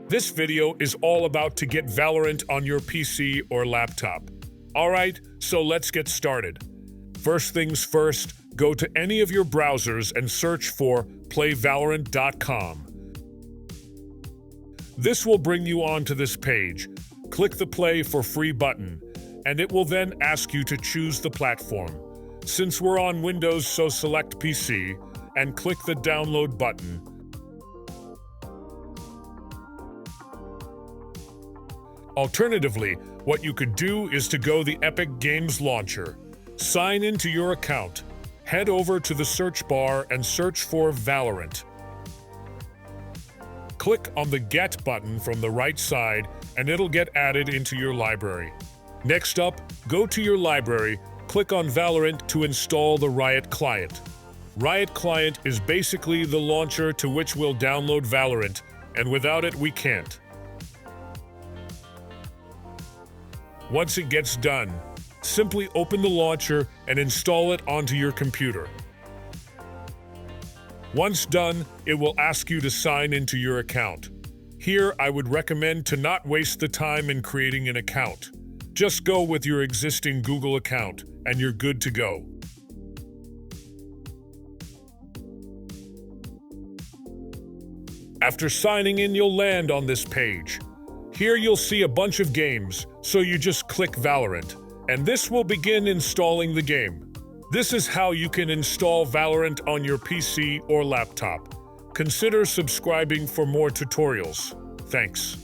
This video is all about to get Valorant on your PC or laptop. Alright, so let's get started. First things first, go to any of your browsers and search for playvalorant.com. This will bring you onto this page. Click the Play for Free button, and it will then ask you to choose the platform. Since we're on Windows, so select PC, and click the Download button. Alternatively, what you could do is to go the Epic Games Launcher. Sign into your account. Head over to the search bar and search for Valorant. Click on the Get button from the right side and it'll get added into your library. Next up, go to your library, click on Valorant to install the Riot Client. Riot Client is basically the launcher to which we'll download Valorant, and without it we can't. Once it gets done, simply open the launcher and install it onto your computer. Once done, it will ask you to sign into your account. Here, I would recommend to not waste the time in creating an account. Just go with your existing Google account, and you're good to go. After signing in, you'll land on this page. Here you'll see a bunch of games, so you just click Valorant, and this will begin installing the game. This is how you can install Valorant on your PC or laptop. Consider subscribing for more tutorials. Thanks.